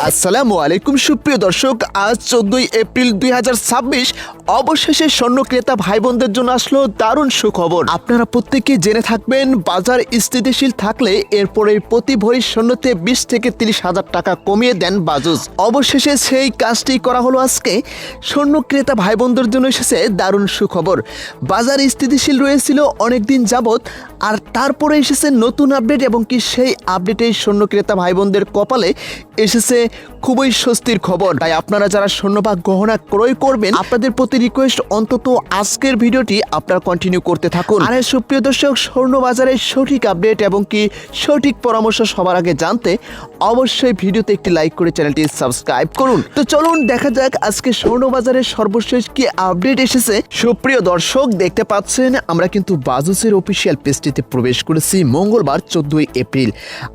আসসালামু আলাইকুম সুপ্রিয় দর্শক, আজ 14 এপ্রিল 2026 অবশেষে স্বর্ণ ক্রেতা ভাই বোনদের জন্য আসলো দারুণ সুখবর। আপনারা প্রত্যেকে জেনে থাকবেন, বাজার স্থিতিশীল থাকলে এরপরে প্রতি ভরি স্বর্ণতে 20 থেকে 30 হাজার টাকা কমিয়ে দেন বাজুস। অবশেষে সেই কাজটি করা হলো আজকে। স্বর্ণ ক্রেতা ভাই বোনদের জন্য এসেছে দারুণ সুখবর। বাজার স্থিতিশীল রয়েছিল অনেকদিন যাবত, আর তারপরে এসেছে নতুন আপডেট, এবং কি সেই আপডেটে স্বর্ণ ক্রেতা ভাই বোনদের কপালে এসেছে খুবই স্বস্তির খবর। তাই আপনারা যারা স্বর্ণ বা গহনা ক্রয় করবেন, আপনাদের প্রতি রিকোয়েস্ট, অন্তত আজকের ভিডিওটি আপনারা কন্টিনিউ করতে থাকুন। আর সুপ্রিয় দর্শক, স্বর্ণ বাজারের সঠিক আপডেট এবং কি সঠিক পরামর্শ সবার আগে জানতে অবশ্যই ভিডিওতে একটি লাইক করে চ্যানেলটি সাবস্ক্রাইব করুন। তো চলুন দেখা যাক আজকে স্বর্ণ বাজারের সর্বশেষ কি আপডেট এসেছে। সুপ্রিয় দর্শক, দেখতে পাচ্ছেন আমরা কিন্তু বাজুসের অফিসিয়াল পেজটিতে প্রবেশ করেছি মঙ্গলবার 14 এপ্রিল।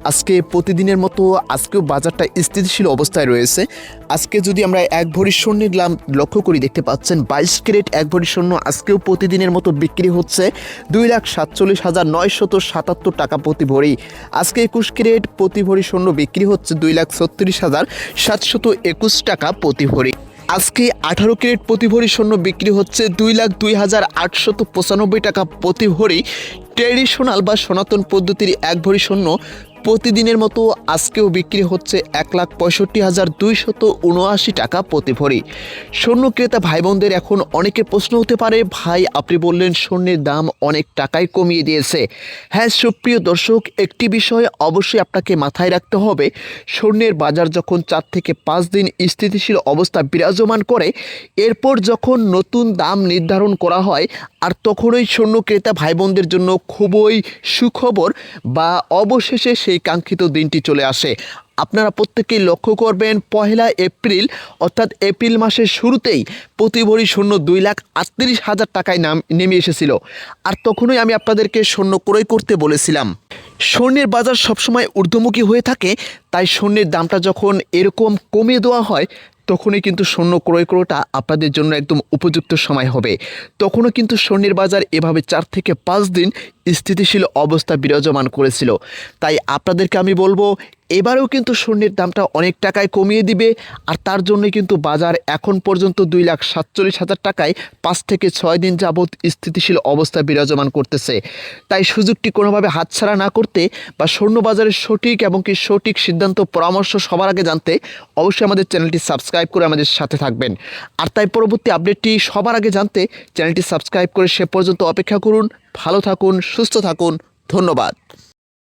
আজকে প্রতিদিনের মতো আজকেও বাজারটা স্থিতিশীল অবস্থায় রয়েছে। আজকে যদি আমরা এক ভরি স্বর্ণের দাম লক্ষ্য করি, দেখতে পাচ্ছেন 22 ক্যারেট এক ভরি স্বর্ণ আজকেও প্রতিদিনের মতো বিক্রি হচ্ছে 2,47,977 টাকা প্রতি ভরি। আজকে 21 ক্যারেট প্রতি ভরি স্বর্ণ বিক্রি হচ্ছে 2,36,721 টাকা প্রতি ভরি। আজকে 18 ক্যারেট প্রতি ভরি স্বর্ণ বিক্রি হচ্ছে 2,02,895 টাকা প্রতি ভরি। ট্রেডিশনাল বা সনাতন পদ্ধতির এক ভরি স্বর্ণ প্রতিদিনের মতো আজকেও বিক্রি হচ্ছে 1,65,279 টাকা প্রতি ভরি। স্বর্ণ ক্রেতা ভাই বোনদের এখন অনেকের প্রশ্ন হতে পারে, ভাই আপনি বললেন স্বর্ণের দাম অনেক টাকাই কমিয়ে দিয়েছে। হ্যাঁ সুপ্রিয় দর্শক, একটি বিষয় অবশ্যই আপনাকে মাথায় রাখতে হবে, স্বর্ণের বাজার যখন 4 থেকে 5 দিন স্থিতিশীল অবস্থা বিরাজমান করে, এরপর যখন নতুন দাম নির্ধারণ করা হয়, আর তখনই স্বর্ণ ক্রেতা ভাই বোনদের জন্য খুবই সুখবর বা অবশেষে সেই কাঙ্ক্ষিত দিনটি চলে আসে। আপনারা প্রত্যেকেই লক্ষ্য করবেন, 1 এপ্রিল অর্থাৎ এপ্রিল মাসের শুরুতেই প্রতি ভরি স্বর্ণ 2,38,000 টাকায় নেমে এসেছিল। আর তখনই আমি আপনাদেরকে স্বর্ণ ক্রয় করতে বলেছিলাম। স্বর্ণের বাজার সবসময় ঊর্ধ্বমুখী হয়ে থাকে, তাই স্বর্ণের দামটা যখন এরকম কমিয়ে দেওয়া হয়, তখনই কিন্তু স্বর্ণ ক্রয় করাটা আপনাদের জন্য একদম উপযুক্ত সময় হবে। তখনও কিন্তু স্বর্ণের বাজার এভাবে 4 থেকে 5 দিন স্থিতিশীল অবস্থা বিরাজমান করেছিল। তাই আপনাদেরকে আমি বলবো, এবারেও কিন্তু স্বর্ণের দামটা অনেক টাকায় কমিয়ে দিবে। আর তার জন্যই কিন্তু বাজার এখন পর্যন্ত 2,47,000 টাকায় 5 থেকে 6 দিন যাবৎ স্থিতিশীল অবস্থা বিরাজমান করতেছে। তাই সুযোগটি কোনোভাবে হাতছাড়া না করতে বা স্বর্ণ বাজারের সঠিক এবং কি সঠিক সিদ্ধান্ত পরামর্শ সবার আগে জানতে অবশ্যই আমাদের চ্যানেলটি সাবস্ক্রাইব করে আমাদের সাথে থাকবেন। আর তাই পরবর্তী আপডেটটি সবার আগে জানতে চ্যানেলটি সাবস্ক্রাইব করে সে পর্যন্ত অপেক্ষা করুন। ভালো থাকুন, সুস্থ থাকুন, ধন্যবাদ।